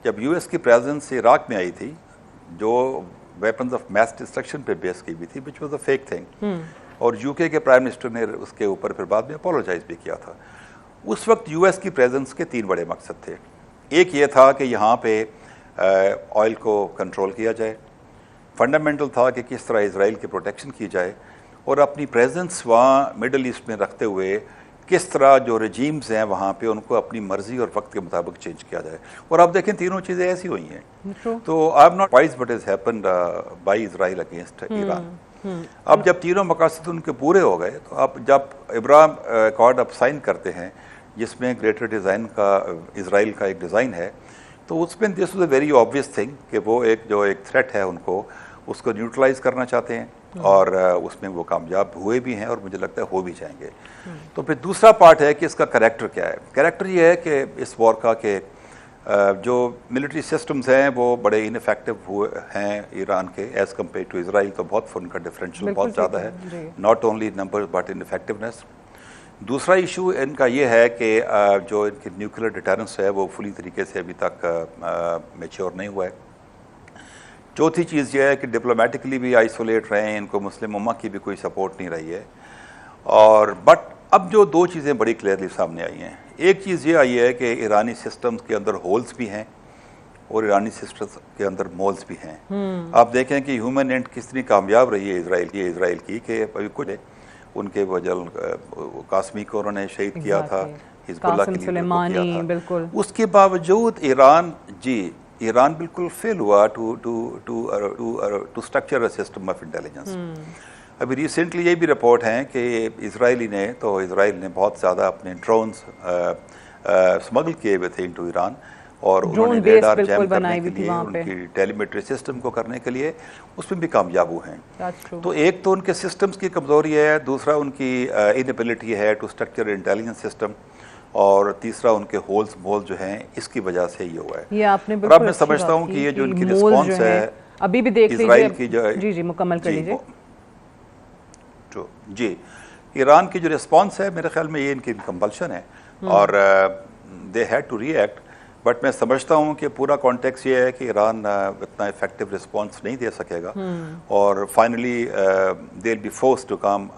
जब यूएस की presence Iraq में आई थी, जो वेपन्स ऑफ मैस डिस्ट्रक्शन पे बेस की हुई थी, which was a fake thing, और यूके के प्राइम मिनिस्टर ने उसके ऊपर फिर बाद में अपोलोजाइज भी किया था। उस वक्त यूएस की प्रेजेंस के 3 बड़े मकसद थे। एक ये था कि यहाँ पे ऑयल को कंट्रोल किया जाए, फंडामेंटल था कि किस तरह इसराइल की प्रोटेक्शन की जाए, और अपनी प्रेजेंस वहाँ मिडल ईस्ट में रखते हुए किस तरह जो रजीम्स हैं वहाँ पे उनको अपनी मर्जी और वक्त के मुताबिक चेंज किया जाए। और आप देखें तीनों चीज़ें ऐसी हुई हैं। तो I am not wise what is happened bye Israel against Iran. अब जब तीनों मकासद उनके पूरे हो गए, तो अब जब इब्राहिम अकॉर्ड आप साइन करते हैं जिसमें ग्रेटर डिज़ाइन का इजराइल का एक डिज़ाइन है, तो उसमें this was a very obvious thing कि वो एक थ्रेट है उनको, उसको न्यूट्रलाइज करना चाहते हैं, और उसमें वो कामयाब हुए भी हैं और मुझे लगता है हो भी जाएंगे। तो फिर दूसरा पार्ट है कि इसका कैरेक्टर क्या है। कैरेक्टर ये है कि इस वॉर का कि जो मिलिट्री सिस्टम्स हैं वो बड़े इनफेक्टिव हुए हैं ईरान के एज़ कम्पेयर टू इसराइल। तो बहुत उनका डिफरेंशियल बहुत ज़्यादा है, not only number but in effectiveness. दूसरा इशू इनका ये है कि जो इनकी न्यूक्लियर डिटरेंस है वो फुली तरीके से अभी तक मैच्योर नहीं हुआ है। चौथी चीज़ यह है कि डिप्लोमेटिकली भी आइसोलेट रहे हैं, इनको मुस्लिम उम्मा की भी कोई सपोर्ट नहीं रही है। और बट अब जो 2 चीज़ें बड़ी क्लियरली सामने आई हैं, एक चीज़ ये आई है कि ईरानी सिस्टम्स के अंदर होल्स भी हैं और ईरानी सिस्टम्स के अंदर मोल्स भी हैं। आप देखें कि ह्यूमन एंड कितनी कामयाब रही है इसराइल की कि अभी कुछ उनके वजल कासमी को उन्होंने शहीद किया था, हिजबुल्लाह के लीडर को किया था। उसके बावजूद ईरान बिल्कुल फेल हुआ to structure a system of intelligence. अभी रिसेंटली ये भी रिपोर्ट हैं कि इजराइल ने बहुत ज़्यादा अपने ड्रोन्स स्मगल किए हुए थे इनटू ईरान, और उन्होंने रेडार जैम करने के लिए, उनकी टेलीमेट्री सिस्टम को करने के लिए उसमें भी कामयाब हुए हैं। तो एक तो उनके सिस्टम्स की कमज़ोरी है, दूसरा उनकी इनएबिलिटी है टू स्ट्रक्चर इंटेलिजेंस सिस्टम, और तीसरा उनके होल्स मोल जो हैं इसकी वजह से ये हुआ है। ये आपने और अब मैं समझता हूँ कि ये जो इनकी रिस्पॉन्स है अभी भी देख इजराइल की जो जी मुकम्मल कर लीजिए। जी, ईरान की जो रिस्पॉन्स है मेरे ख्याल में ये इनकी कंपल्शन है, और they had to react. But मैं समझता हूँ कि पूरा कॉन्टेक्स्ट ये है कि ईरान इतना इफेक्टिव रिस्पॉन्स नहीं दे सकेगा, और finally they will be forced to come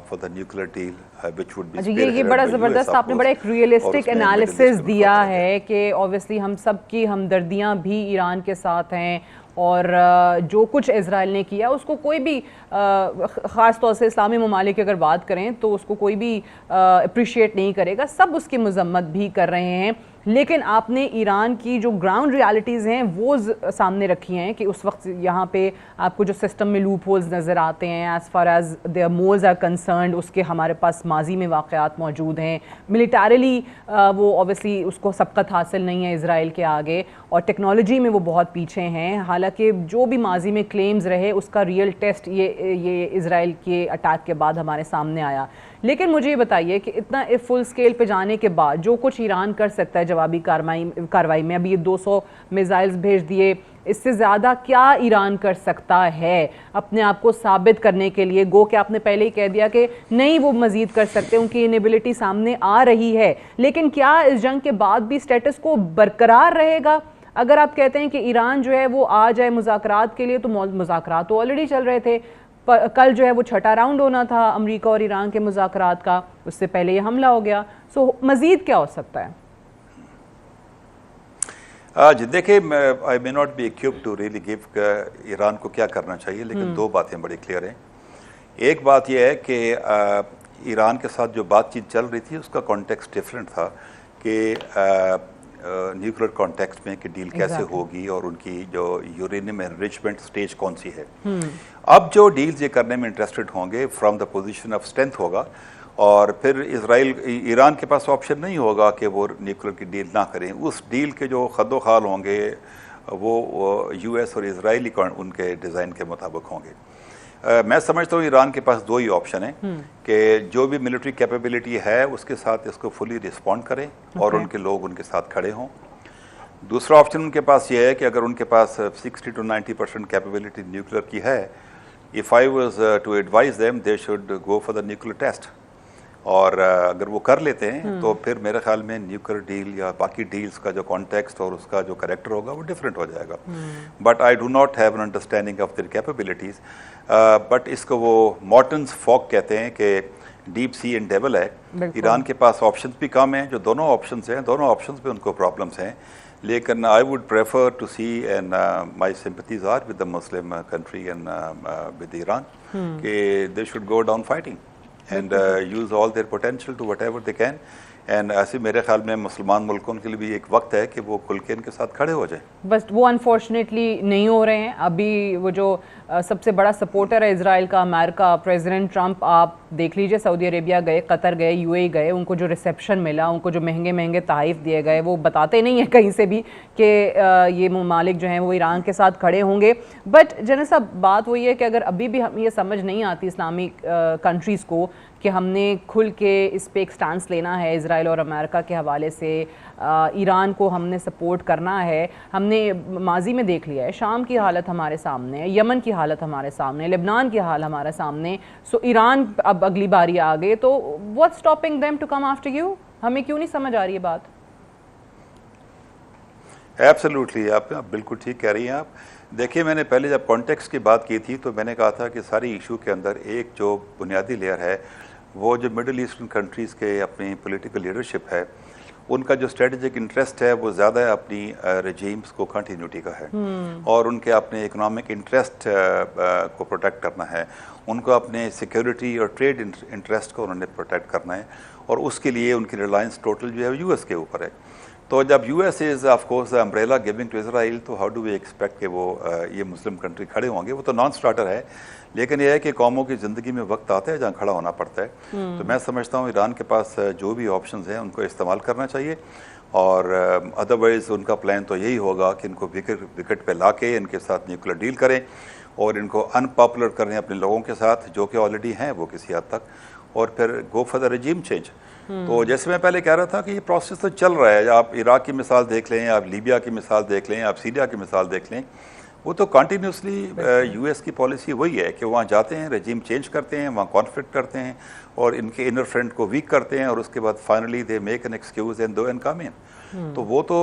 for the nuclear deal which would be. ये बड़ा ज़बरदस्त आपने बड़ा एक रियलिस्टिक एनालिसिस दिया है कि ऑब्वियसली हम सब की हमदर्दियाँ भी ईरान के साथ हैं, और जो कुछ इजराइल ने किया उसको कोई भी ख़ास तौर से इस्लामी ममालिक की अगर बात करें तो उसको कोई भी अप्रिशिएट नहीं करेगा, सब उसकी मजम्मत भी कर रहे हैं। लेकिन आपने ईरान की जो ग्राउंड रियलिटीज़ हैं वो सामने रखी हैं कि उस वक्त यहाँ पे आपको जो सिस्टम में लूप होल्स नज़र आते हैं as far as their moles are concerned, उसके हमारे पास माजी में वाक़यात मौजूद हैं। मिलिटरीली वो ऑब्वियसली उसको सबकत हासिल नहीं है इसराइल के आगे, और टेक्नोलॉजी में वो बहुत पीछे हैं। हालांकि जो भी माजी में क्लेम्स रहे उसका रियल टेस्ट ये इसराइल के अटैक के बाद हमारे सामने आया। लेकिन मुझे ये बताइए कि इतना फुल स्केल पे जाने के बाद जो कुछ ईरान कर सकता है जवाबी कार्रवाई में, अभी ये 200 मिसाइल्स भेज दिए, इससे ज़्यादा क्या ईरान कर सकता है अपने आप को साबित करने के लिए? गो कि आपने पहले ही कह दिया कि नहीं वो मज़ीद कर सकते, उनकी इनेबिलिटी सामने आ रही है, लेकिन क्या इस जंग के बाद भी स्टेटस को बरकरार रहेगा? अगर आप कहते हैं कि ईरान जो है वो आ जाए मुज़ाकरात के लिए, तो मुज़ाकरात तो ऑलरेडी चल रहे थे। कल जो है वो 6ठा राउंड होना था अमेरिका और ईरान के मुज़ाकरात का, उससे पहले ये हमला हो गया। सो मज़ीद क्या हो सकता है? जी देखिए, I may not be equipped to really give Iran को क्या करना चाहिए, लेकिन 2 बातें बड़ी क्लियर हैं। एक बात यह है कि ईरान के साथ जो बातचीत चल रही थी उसका कॉन्टेक्स्ट डिफरेंट था कि न्यूक्लियर कॉन्टेक्स्ट में कि डील कैसे होगी और उनकी जो यूरेनियम एनरिचमेंट स्टेज कौन सी है। अब जो डील्स ये करने में इंटरेस्टेड होंगे from the position of strength होगा, और फिर ईरान के पास ऑप्शन नहीं होगा कि वो न्यूक्लियर की डील ना करें। उस डील के जो खदोखाल होंगे वो यूएस और इजराइली उनके डिज़ाइन के मुताबिक होंगे। मैं समझता हूँ ईरान के पास 2 ही ऑप्शन हैं कि जो भी मिलिट्री कैपेबिलिटी है उसके साथ इसको फुली रिस्पॉन्ड करें और उनके लोग उनके साथ खड़े हों। दूसरा ऑप्शन उनके पास ये है कि अगर उनके पास 60 to 90% कैपेबिलिटी न्यूक्लियर की है, if I was to advise them they should go for the nuclear test. और अगर वो कर लेते हैं तो फिर मेरे ख्याल में न्यूक्लियर डील या बाकी डील्स का जो कॉन्टेक्स्ट और उसका जो कैरेक्टर होगा वो डिफरेंट हो जाएगा। But I do not have an understanding of their capabilities. But इसको वो मॉर्टन्स फॉक कहते हैं कि डीप सी एंड डेवल है। ईरान के पास ऑप्शंस भी कम हैं, जो दोनों ऑप्शंस हैं, दोनों ऑप्शंस पे उनको प्रॉब्लम्स हैं। लेकिन I would prefer to see and my sympathies are with the Muslim country and with Iran कि they should go down fighting and use all their potential to whatever they can। And ऐसे मेरे ख्याल में मुसलमान मुल्कों के लिए भी एक वक्त है कि वो खुल के इनके साथ खड़े हो जाए। बस वो अनफॉर्चुनेटली नहीं हो रहे हैं। अभी वो जो सबसे बड़ा सपोर्टर है इजराइल का, अमेरिका, प्रेसिडेंट ट्रंप, आप देख लीजिए सऊदी अरेबिया गए, कतर गए, यूएई गए, उनको जो रिसेप्शन मिला, उनको जो महंगे महंगे तोहफ़े दिए गए, वो बताते नहीं है कहीं से भी कि ये ममालिक जो हैं वो ईरान के साथ खड़े होंगे। बट जनरल साहब, बात वही है कि अगर अभी भी हम ये समझ नहीं आती इस्लामिक कंट्रीज़ को कि हमने खुल के इस पे एक स्टांस लेना है इजराइल और अमेरिका के हवाले से, ईरान को हमने सपोर्ट करना है। हमने माजी में देख लिया है, शाम की हालत हमारे सामने है, यमन की हालत हमारे सामने, लेबनान की हाल हमारे सामने। सो ईरान अब अगली बारी आ गई, तो what's stopping them to come after you? हमें क्यों नहीं समझ आ रही है बात? एब्सोल्युटली, आप बिल्कुल ठीक कह रही हैं। आप देखिए, मैंने पहले जब कॉन्टेक्स्ट की बात की थी तो मैंने कहा था कि सारी इशू के अंदर एक जो बुनियादी लेयर है वो जो मिडिल ईस्टर्न कंट्रीज़ के अपनी पॉलिटिकल लीडरशिप है, उनका जो स्ट्रेटजिक इंटरेस्ट है वो ज़्यादा अपनी रेजीम्स को कंटिन्यूटी का है और उनके अपने इकोनॉमिक इंटरेस्ट को प्रोटेक्ट करना है, उनको अपने सिक्योरिटी और ट्रेड इंटरेस्ट को उन्होंने प्रोटेक्ट करना है और उसके लिए उनकी रिलायंस टोटल जो है यूएस के ऊपर है। तो जब US is of course umbrella giving to Israel, तो हाउ डू वी एक्सपेक्ट कि वो ये मुस्लिम कंट्री खड़े होंगे? वो तो नॉन स्टार्टर है, लेकिन यह है कि कौमों की ज़िंदगी में वक्त आता है जहाँ खड़ा होना पड़ता है। तो मैं समझता हूँ ईरान के पास जो भी ऑप्शंस हैं उनको इस्तेमाल करना चाहिए और अदरवाइज़ उनका प्लान तो यही होगा कि इनको विकेट पे ला के इनके साथ न्यूक्लियर डील करें और इनको अनपॉपुलर करें अपने लोगों के साथ जो कि ऑलरेडी हैं वो किसी हद तक, और फिर गो फॉर द रेजिम चेंज। तो जैसे मैं पहले कह रहा था कि ये प्रोसेस तो चल रहा है। आप इराक की मिसाल देख लें, आप लीबिया की मिसाल देख लें, आप सीरिया की मिसाल देख लें, वो तो कंटिन्यूसली यूएस की पॉलिसी वही है कि वहाँ जाते हैं, रेजिम चेंज करते हैं, वहाँ कॉन्फ्लिक्ट करते हैं और इनके इनर फ्रंट को वीक करते हैं और उसके बाद finally they make an excuse and दो एंड कम इन। तो वो तो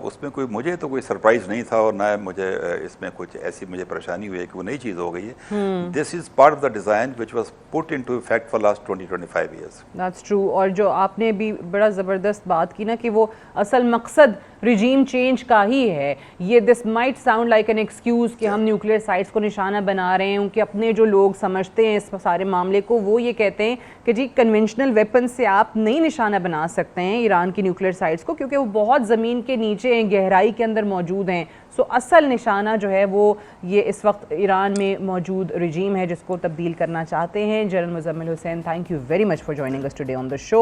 उसमें कोई मुझे तो कोई सरप्राइज नहीं था और ना मुझे इसमें कुछ ऐसी मुझे परेशानी हुई है कि वो नई चीज़ हो गई है। This is part of the design which was put into effect for last 20-25 years. That's true. और जो आपने भी बड़ा ज़बरदस्त बात की ना कि वो असल मकसद रिजीम चेंज का ही है। ये this might sound like an excuse कि हम न्यूक्लियर साइट्स को निशाना बना रहे हैं, उनके अपने जो लोग समझते हैं इस सारे मामले को, वो ये कहते हैं कि जी कन्वेंशनल वेपन से आप नहीं निशाना बना सकते हैं ईरान की न्यूक्लियर साइट्स को, क्योंकि वो बहुत ज़मीन के नीचे हैं, गहराई के अंदर मौजूद हैं। सो असल निशाना जो है वो ये इस वक्त ईरान में मौजूद रिजीम है जिसको तब्दील करना चाहते हैं। General Muzammil Hussain, thank you very much for joining us today on the show.